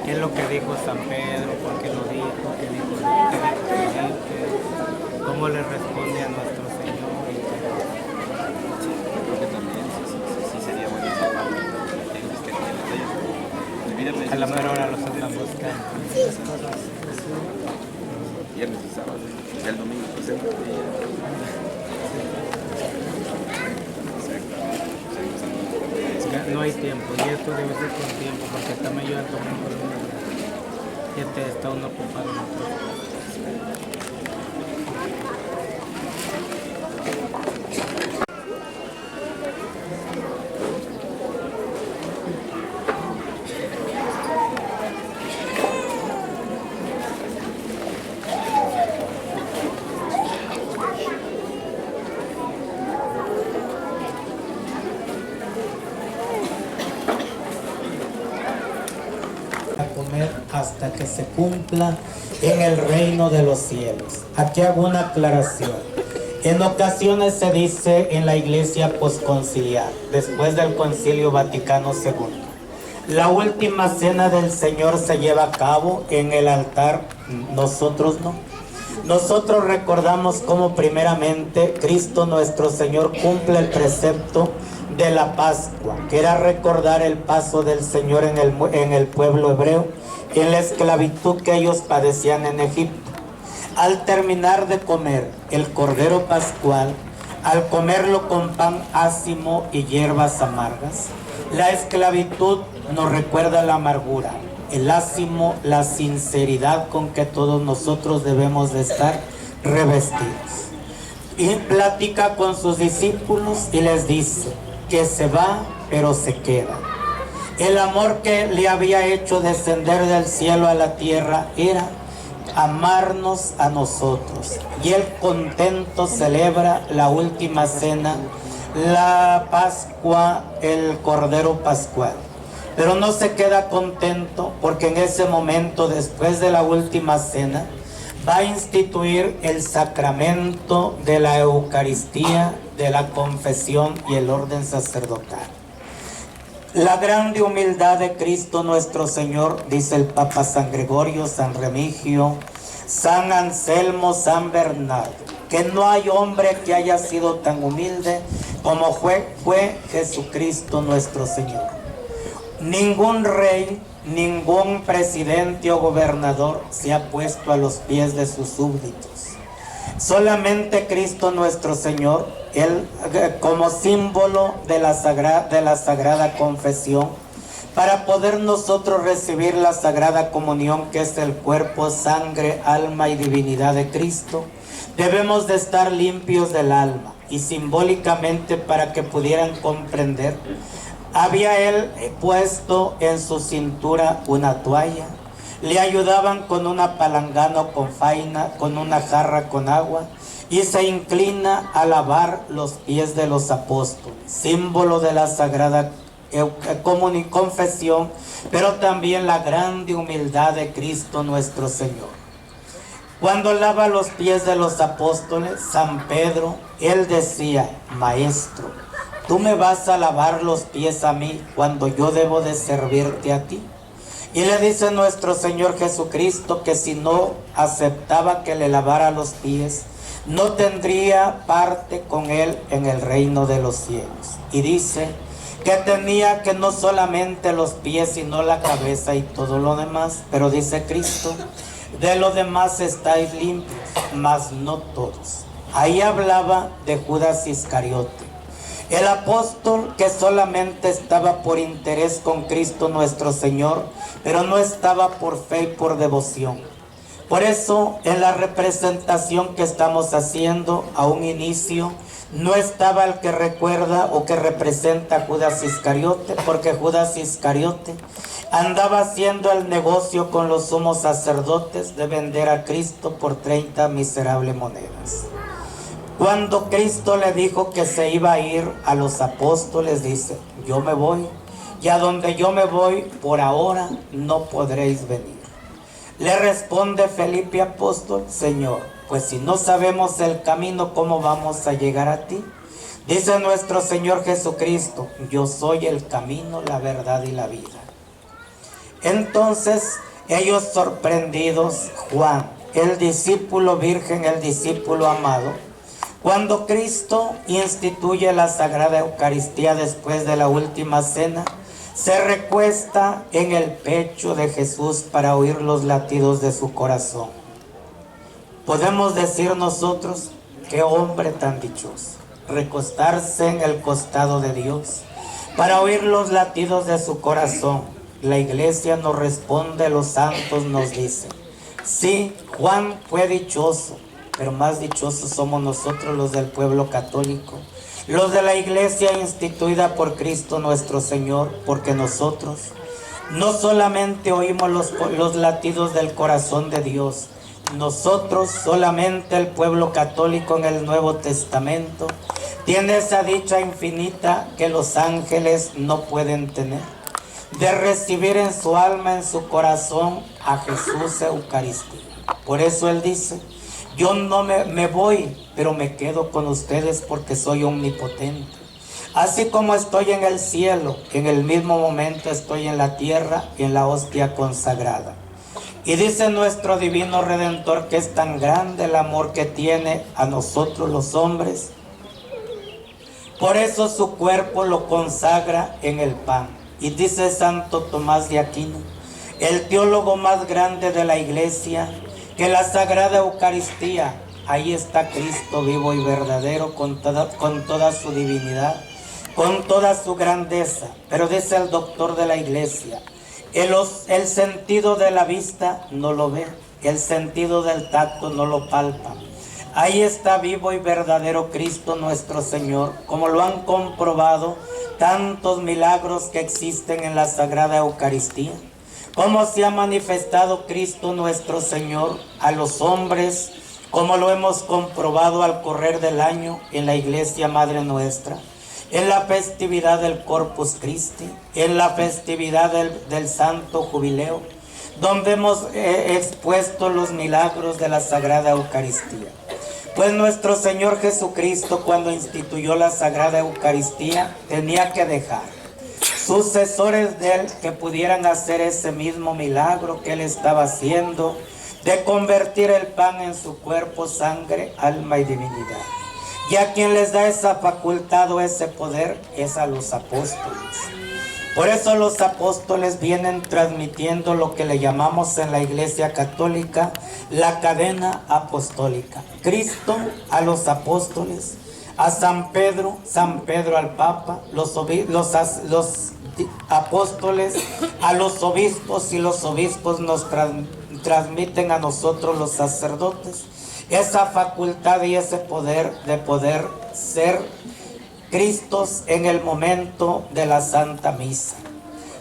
qué es lo que dijo San Pedro, por qué lo dijo, qué dijo Felipe, cómo le responde a nuestro Señor. creo que también sí sería bueno esa parte. Es que el viernes A la mera hora los andan buscando. viernes y sábado, y el domingo pues el día. No hay tiempo, y esto debe ser con tiempo, porque también yo ando muy por y está uno ocupado en otras cosas. Hasta que se cumpla en el reino de los cielos. Aquí hago una aclaración. En ocasiones se dice en la iglesia posconciliar, después del Concilio Vaticano II, la última cena del Señor se lleva a cabo en el altar, nosotros no. nosotros recordamos cómo primeramente Cristo nuestro Señor cumple el precepto de la Pascua, que era recordar el paso del Señor en el pueblo hebreo, en la esclavitud que ellos padecían en Egipto. Al terminar de comer el cordero pascual, al comerlo con pan ácimo y hierbas amargas, la esclavitud nos recuerda la amargura, el ácimo, la sinceridad con que todos nosotros debemos de estar revestidos. Y platica con sus discípulos y les dice que se va, pero se queda. El amor que le había hecho descender del cielo a la tierra era amarnos a nosotros. Y él contento celebra la última cena, la Pascua, el Cordero Pascual. Pero no se queda contento, porque en ese momento, después de la última cena, va a instituir el sacramento de la Eucaristía, de la confesión y el orden sacerdotal. La grande humildad de Cristo nuestro Señor, dice el Papa San Gregorio, San Remigio, San Anselmo, San Bernardo, que no hay hombre que haya sido tan humilde como fue Jesucristo nuestro Señor. Ningún rey, ningún presidente o gobernador se ha puesto a los pies de sus súbditos. Solamente Cristo nuestro Señor, Él como símbolo de la Sagrada Confesión, para poder nosotros recibir la Sagrada Comunión, que es el cuerpo, sangre, alma y divinidad de Cristo, debemos de estar limpios del alma. Y simbólicamente, para que pudieran comprender, había Él puesto en su cintura una toalla. Le ayudaban con una palangana o con faina, con una jarra con agua, y se inclina a lavar los pies de los apóstoles, símbolo de la Sagrada Confesión, pero también la grande humildad de Cristo nuestro Señor. Cuando lava los pies de los apóstoles, San Pedro, él decía: Maestro, ¿tú me vas a lavar los pies a mí cuando yo debo de servirte a ti? Y le dice nuestro Señor Jesucristo que si no aceptaba que le lavara los pies, no tendría parte con él en el reino de los cielos. Y dice que tenía que no solamente los pies, sino la cabeza y todo lo demás. Pero dice Cristo: de lo demás estáis limpios, mas no todos. Ahí hablaba de Judas Iscariote, el apóstol que solamente estaba por interés con Cristo nuestro Señor, pero no estaba por fe y por devoción. Por eso, en la representación que estamos haciendo a un inicio, no estaba el que recuerda o que representa a Judas Iscariote, porque Judas Iscariote andaba haciendo el negocio con los sumos sacerdotes de vender a Cristo por 30 miserables monedas. Cuando Cristo le dijo que se iba a ir a los apóstoles, dice: yo me voy, y a donde yo me voy, por ahora no podréis venir. Le responde Felipe apóstol: Señor, pues si no sabemos el camino, ¿cómo vamos a llegar a ti? Dice nuestro Señor Jesucristo: yo soy el camino, la verdad y la vida. Entonces ellos sorprendidos, Juan, el discípulo virgen, el discípulo amado, cuando Cristo instituye la Sagrada Eucaristía después de la última cena, se recuesta en el pecho de Jesús para oír los latidos de su corazón. Podemos decir nosotros: qué hombre tan dichoso, recostarse en el costado de Dios para oír los latidos de su corazón. La Iglesia nos responde, los santos nos dicen: sí, Juan fue dichoso, pero más dichosos somos nosotros, los del pueblo católico, los de la Iglesia instituida por Cristo nuestro Señor, porque nosotros no solamente oímos los latidos del corazón de Dios, nosotros, solamente el pueblo católico en el Nuevo Testamento, tiene esa dicha infinita que los ángeles no pueden tener, de recibir en su alma, en su corazón, a Jesús Eucaristía. Por eso Él dice: yo no me voy, pero me quedo con ustedes porque soy omnipotente. Así como estoy en el cielo, en el mismo momento estoy en la tierra y en la hostia consagrada. Y dice nuestro divino Redentor que es tan grande el amor que tiene a nosotros los hombres. Por eso su cuerpo lo consagra en el pan. Y dice Santo Tomás de Aquino, el teólogo más grande de la iglesia, que la Sagrada Eucaristía, ahí está Cristo vivo y verdadero con toda su divinidad, con toda su grandeza. Pero dice el doctor de la iglesia, el sentido de la vista no lo ve, el sentido del tacto no lo palpa. Ahí está vivo y verdadero Cristo nuestro Señor, como lo han comprobado tantos milagros que existen en la Sagrada Eucaristía. Cómo se ha manifestado Cristo nuestro Señor a los hombres, como lo hemos comprobado al correr del año en la Iglesia Madre Nuestra, en la festividad del Corpus Christi, en la festividad del Santo Jubileo, donde hemos expuesto los milagros de la Sagrada Eucaristía. Pues nuestro Señor Jesucristo, cuando instituyó la Sagrada Eucaristía, tenía que dejar sucesores de Él que pudieran hacer ese mismo milagro que Él estaba haciendo, de convertir el pan en su cuerpo, sangre, alma y divinidad. Y a quien les da esa facultad o ese poder es a los apóstoles. Por eso los apóstoles vienen transmitiendo lo que le llamamos en la Iglesia Católica la cadena apostólica. Cristo a los apóstoles, a San Pedro al Papa, los apóstoles a los obispos, y los obispos nos transmiten a nosotros los sacerdotes esa facultad y ese poder de poder ser Cristos en el momento de la Santa Misa.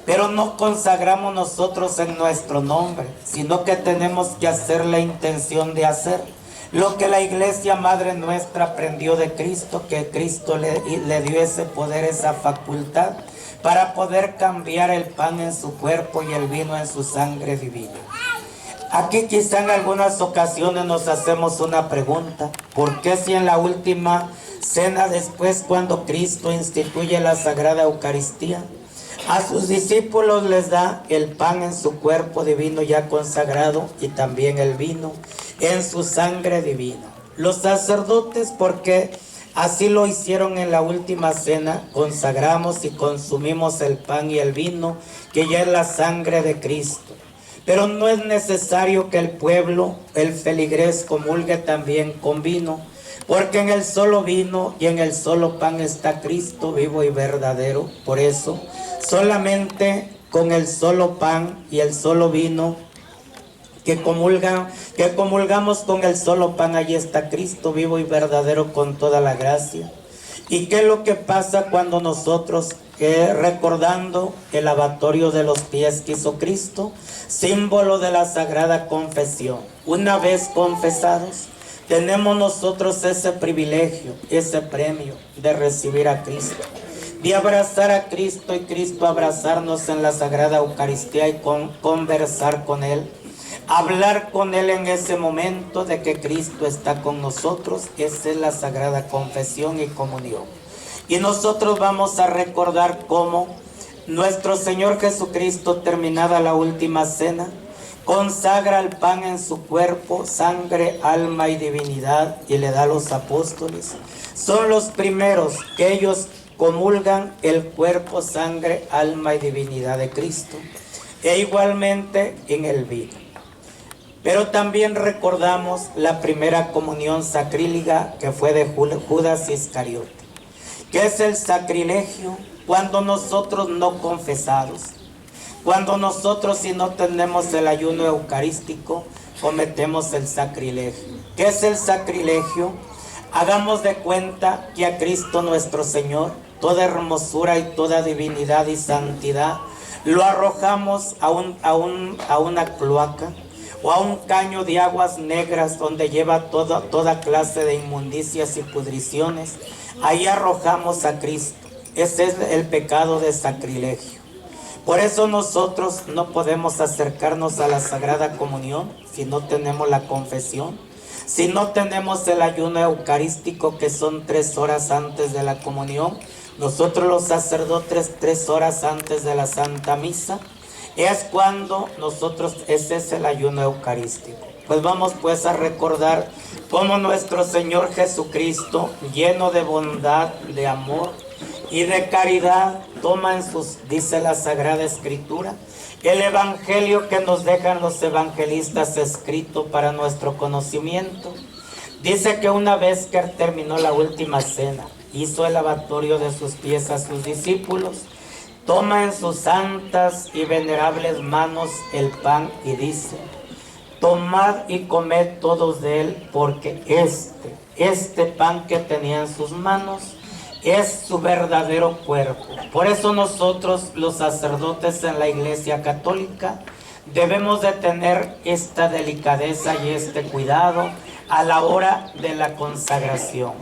Pero no consagramos nosotros en nuestro nombre, sino que tenemos que hacer la intención de hacer lo que la Iglesia Madre Nuestra aprendió de Cristo, que Cristo le dio ese poder, esa facultad, para poder cambiar el pan en su cuerpo y el vino en su sangre divina. Aquí quizá en algunas ocasiones nos hacemos una pregunta: ¿por qué si en la última cena, después cuando Cristo instituye la Sagrada Eucaristía, a sus discípulos les da el pan en su cuerpo divino ya consagrado y también el vino en su sangre divina? Los sacerdotes, porque así lo hicieron en la última cena, consagramos y consumimos el pan y el vino, que ya es la sangre de Cristo. Pero no es necesario que el pueblo, el feligrés, comulgue también con vino, porque en el solo vino y en el solo pan está Cristo vivo y verdadero. Por eso, solamente con el solo pan y el solo vino que comulgamos con el solo pan, allí está Cristo vivo y verdadero con toda la gracia. ¿Y qué es lo que pasa cuando nosotros, recordando el lavatorio de los pies que hizo Cristo, símbolo de la Sagrada Confesión, una vez confesados, tenemos nosotros ese privilegio, ese premio de recibir a Cristo, de abrazar a Cristo y Cristo abrazarnos en la Sagrada Eucaristía y conversar con Él, hablar con Él en ese momento de que Cristo está con nosotros. Esa es la Sagrada Confesión y Comunión. Y nosotros vamos a recordar cómo nuestro Señor Jesucristo, terminada la última cena, consagra el pan en su cuerpo, sangre, alma y divinidad, y le da a los apóstoles. Son los primeros que ellos comulgan el cuerpo, sangre, alma y divinidad de Cristo. E igualmente en el vino. Pero también recordamos la primera comunión sacrílega, que fue de Judas Iscariote. ¿Qué es el sacrilegio? Cuando nosotros no confesados, cuando nosotros, si no tenemos el ayuno eucarístico, cometemos el sacrilegio. ¿Qué es el sacrilegio? Hagamos de cuenta que a Cristo nuestro Señor, toda hermosura y toda divinidad y santidad, lo arrojamos a una cloaca o a un caño de aguas negras donde lleva toda clase de inmundicias y pudriciones. Ahí arrojamos a Cristo. Ese es el pecado de sacrilegio. Por eso nosotros no podemos acercarnos a la Sagrada Comunión si no tenemos la confesión, si no tenemos el ayuno eucarístico, que son 3 horas antes de la comunión. Nosotros los sacerdotes 3 horas antes de la Santa Misa, es cuando ese es el ayuno eucarístico. Pues vamos pues a recordar cómo nuestro Señor Jesucristo, lleno de bondad, de amor y de caridad, toma dice la Sagrada Escritura, el evangelio que nos dejan los evangelistas escrito para nuestro conocimiento. Dice que una vez que terminó la última cena, hizo el lavatorio de sus pies a sus discípulos, toma en sus santas y venerables manos el pan y dice: tomad y comed todos de él, porque este pan que tenía en sus manos es su verdadero cuerpo. Por eso nosotros, los sacerdotes en la Iglesia Católica, debemos de tener esta delicadeza y este cuidado a la hora de la consagración.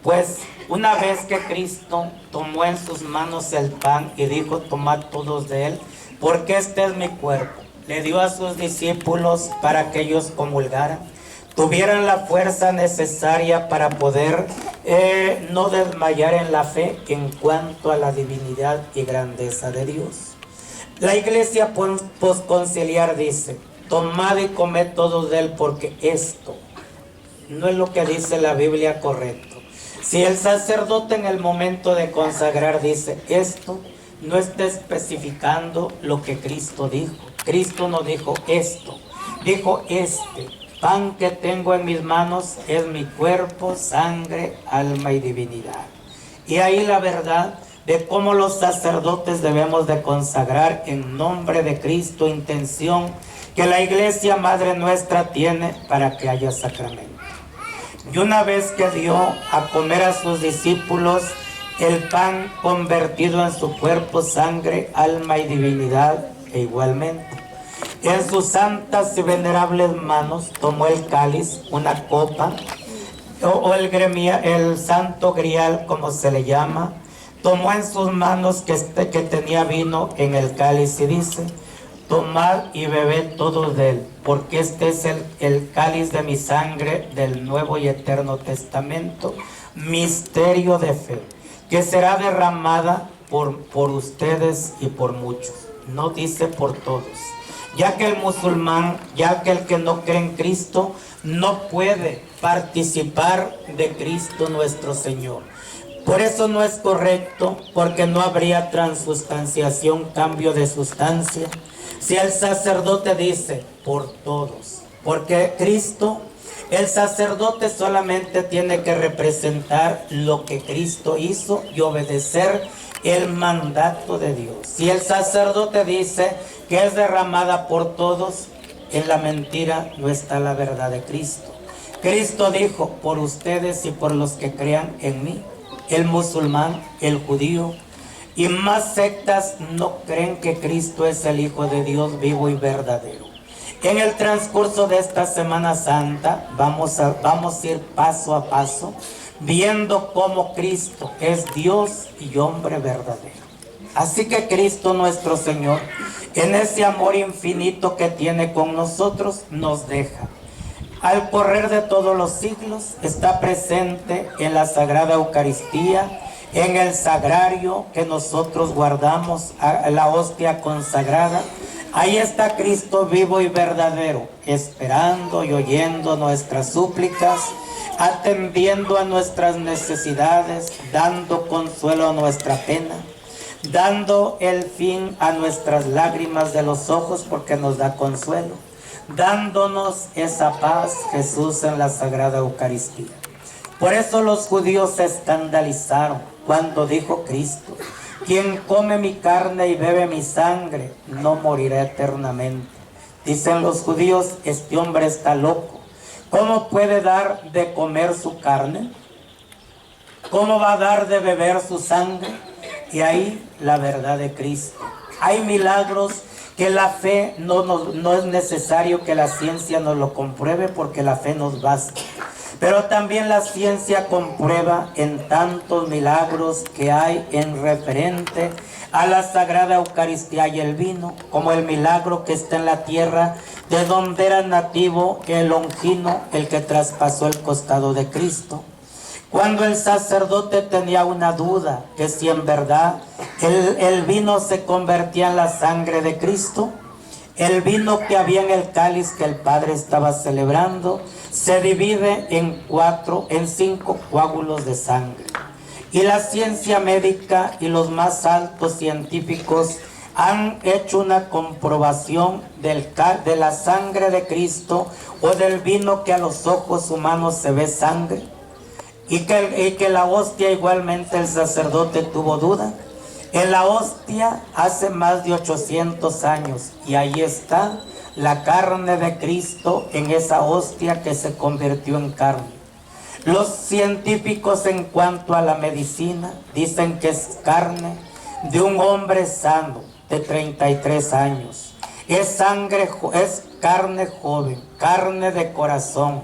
Pues una vez que Cristo tomó en sus manos el pan y dijo: tomad todos de él, porque este es mi cuerpo, le dio a sus discípulos para que ellos comulgaran, tuvieran la fuerza necesaria para poder no desmayar en la fe en cuanto a la divinidad y grandeza de Dios. La Iglesia posconciliar dice: tomad y comed todos de él, porque esto no es lo que dice la Biblia correcto. Si el sacerdote en el momento de consagrar dice esto, no está especificando lo que Cristo dijo. Cristo no dijo esto, dijo: este pan que tengo en mis manos es mi cuerpo, sangre, alma y divinidad. Y ahí la verdad de cómo los sacerdotes debemos de consagrar en nombre de Cristo, intención que la Iglesia Madre nuestra tiene para que haya sacramento. Y una vez que dio a comer a sus discípulos el pan convertido en su cuerpo, sangre, alma y divinidad, e igualmente en sus santas y venerables manos tomó el cáliz, una copa, o el santo grial, como se le llama. Tomó en sus manos que tenía vino en el cáliz y dice: tomad y bebed todos de él, porque este es el cáliz de mi sangre del nuevo y eterno testamento, misterio de fe, que será derramada por ustedes y por muchos. No dice por todos, ya que el musulmán, ya que el que no cree en Cristo, no puede participar de Cristo nuestro Señor. Por eso no es correcto, porque no habría transustanciación, cambio de sustancia, si el sacerdote dice por todos. Porque Cristo, el sacerdote solamente tiene que representar lo que Cristo hizo y obedecer el mandato de Dios. Si el sacerdote dice que es derramada por todos, en la mentira no está la verdad de Cristo. Cristo dijo: por ustedes y por los que crean en mí. El musulmán, el judío y más sectas no creen que Cristo es el Hijo de Dios vivo y verdadero. En el transcurso de esta Semana Santa vamos a ir paso a paso viendo cómo Cristo es Dios y hombre verdadero. Así que Cristo nuestro Señor, en ese amor infinito que tiene con nosotros, nos deja. Al correr de todos los siglos, está presente en la Sagrada Eucaristía, en el sagrario que nosotros guardamos, la hostia consagrada. Ahí está Cristo vivo y verdadero, esperando y oyendo nuestras súplicas, atendiendo a nuestras necesidades, dando consuelo a nuestra pena, dando el fin a nuestras lágrimas de los ojos, porque nos da consuelo, dándonos esa paz, Jesús, en la Sagrada Eucaristía. Por eso los judíos se escandalizaron cuando dijo Cristo: quien come mi carne y bebe mi sangre no morirá eternamente. Dicen los judíos: este hombre está loco. ¿Cómo puede dar de comer su carne? ¿Cómo va a dar de beber su sangre? Y ahí la verdad de Cristo. Hay milagros que la fe no es necesario que la ciencia nos lo compruebe, porque la fe nos basta. Pero también la ciencia comprueba en tantos milagros que hay en referente a la Sagrada Eucaristía y el vino, como el milagro que está en la tierra de donde era nativo el Longino, el que traspasó el costado de Cristo. Cuando el sacerdote tenía una duda, que si en verdad el vino se convertía en la sangre de Cristo, el vino que había en el cáliz que el Padre estaba celebrando, se divide en 5 coágulos de sangre. Y la ciencia médica y los más altos científicos han hecho una comprobación de la sangre de Cristo o del vino que a los ojos humanos se ve sangre. Y que la hostia igualmente el sacerdote tuvo duda. En la hostia hace más de 800 años y ahí está la carne de Cristo en esa hostia que se convirtió en carne. Los científicos en cuanto a la medicina dicen que es carne de un hombre sano de 33 años. Es carne joven, carne de corazón.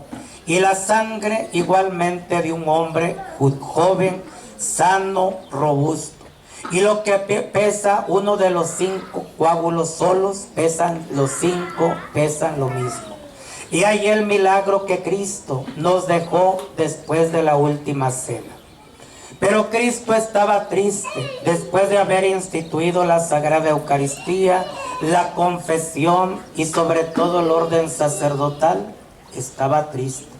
Y la sangre igualmente de un hombre joven, sano, robusto. Y lo que pesa uno de los 5 coágulos solos, los 5 pesan lo mismo. Y ahí el milagro que Cristo nos dejó después de la última cena. Pero Cristo estaba triste después de haber instituido la Sagrada Eucaristía, la confesión y sobre todo el orden sacerdotal. Estaba triste.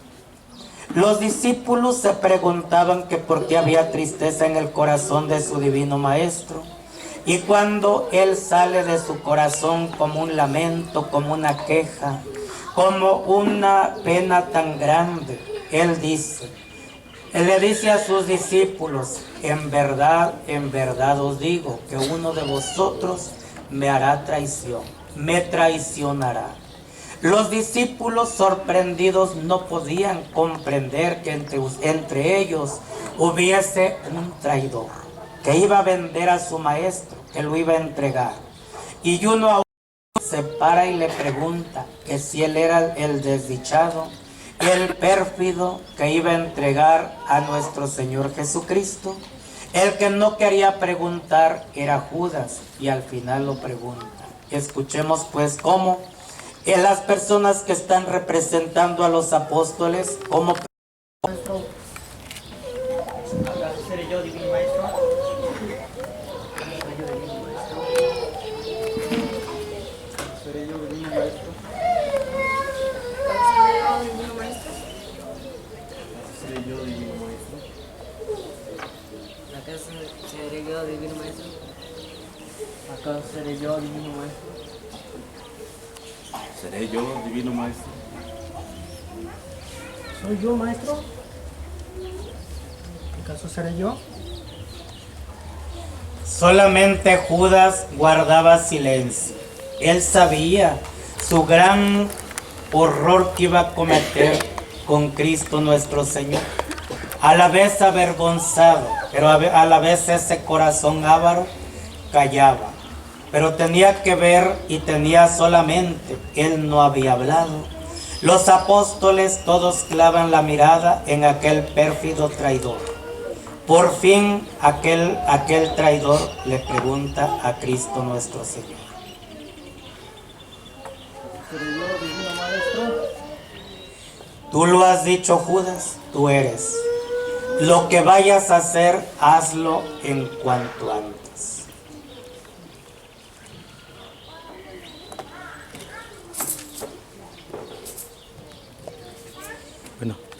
Los discípulos se preguntaban que por qué había tristeza en el corazón de su divino Maestro. Y cuando Él sale de su corazón como un lamento, como una queja, como una pena tan grande, Él le dice a sus discípulos, en verdad os digo que uno de vosotros me hará traición, me traicionará. Los discípulos sorprendidos no podían comprender que entre ellos hubiese un traidor, que iba a vender a su maestro, que lo iba a entregar. Y uno a uno se para y le pregunta que si él era el desdichado, el pérfido que iba a entregar a nuestro Señor Jesucristo. El que no quería preguntar era Judas y al final lo pregunta. Escuchemos pues cómo las personas que están representando a los apóstoles, cómo... ¿Acaso seré yo, divino maestro? ¿Seré yo, divino maestro? ¿Seré yo, divino maestro? ¿Acaso seré yo, divino maestro? ¿Acaso seré yo, divino maestro? ¿Seré yo, divino maestro? ¿Soy yo, maestro? ¿Acaso seré yo? Solamente Judas guardaba silencio. Él sabía su gran horror que iba a cometer con Cristo nuestro Señor. A la vez avergonzado, pero a la vez ese corazón avaro callaba. Pero tenía que ver y tenía solamente, él no había hablado. Los apóstoles todos clavan la mirada en aquel pérfido traidor. Por fin aquel traidor le pregunta a Cristo nuestro Señor. ¿Seré yo, divino maestro? Tú lo has dicho, Judas, tú eres. Lo que vayas a hacer, hazlo en cuanto antes.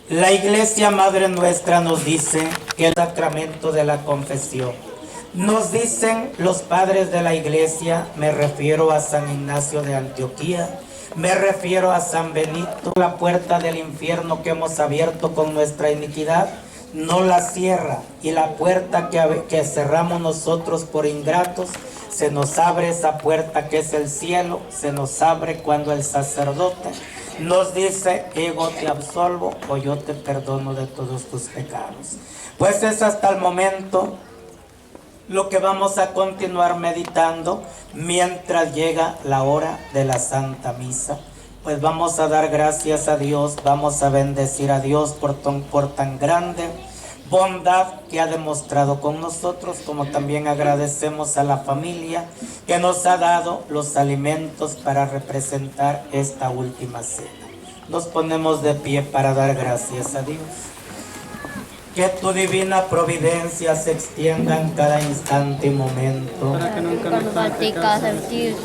La Iglesia Madre Nuestra nos dice que el sacramento de la confesión. Nos dicen los padres de la Iglesia, me refiero a San Ignacio de Antioquía, me refiero a San Benito, la puerta del infierno que hemos abierto con nuestra iniquidad, no la cierra, y la puerta que cerramos nosotros por ingratos, se nos abre esa puerta que es el cielo, se nos abre cuando el sacerdote nos dice, ego te absolvo o yo te perdono de todos tus pecados. Pues es hasta el momento lo que vamos a continuar meditando mientras llega la hora de la Santa Misa. Pues vamos a dar gracias a Dios, vamos a bendecir a Dios por tan grande bondad que ha demostrado con nosotros, como también agradecemos a la familia que nos ha dado los alimentos para representar esta última cena. Nos ponemos de pie para dar gracias a Dios. Que tu divina providencia se extienda en cada instante y momento. para que nunca nos falte casa.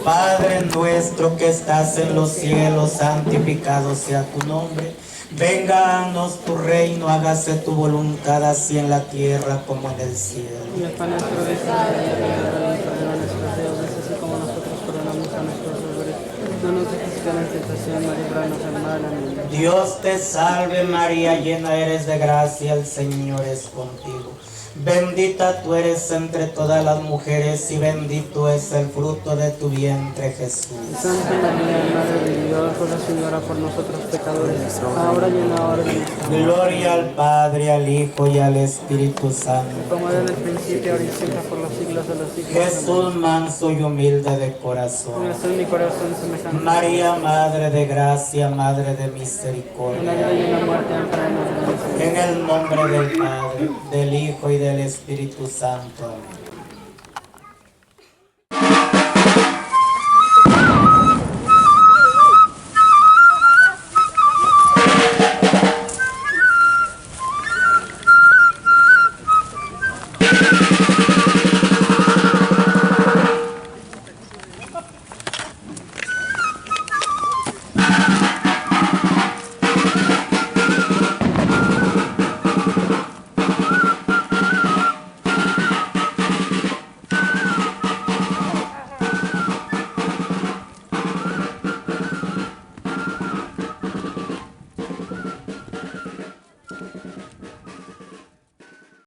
Padre nuestro que estás en los cielos, santificado sea tu nombre. Venganos tu reino, hágase tu voluntad, así en la tierra como en el cielo. Y el pan nuestro de cada día, perdona nuestros deudas, así como nosotros perdonamos a nuestros deudores. No nos dejes caer en tentación, mas líbranos del mal. Amén. Dios te salve María, llena eres de gracia, el Señor es contigo. Bendita tú eres entre todas las mujeres y bendito es el fruto de tu vientre, Jesús. Santa María, Madre de Dios, ruega Señora por nosotros pecadores, ahora y en la hora de nuestra muerte. Gloria al Padre, al Hijo y al Espíritu Santo. Como era en el principio, ahora y siempre, por los siglos de los siglos. Jesús manso y humilde de Amén. corazón. Nuestro mi corazón semejante. María, Madre de gracia, Madre de En la misericordia. vida y en la muerte, amparanos. En el nombre del Padre, del Hijo y del Espíritu Santo. Amén.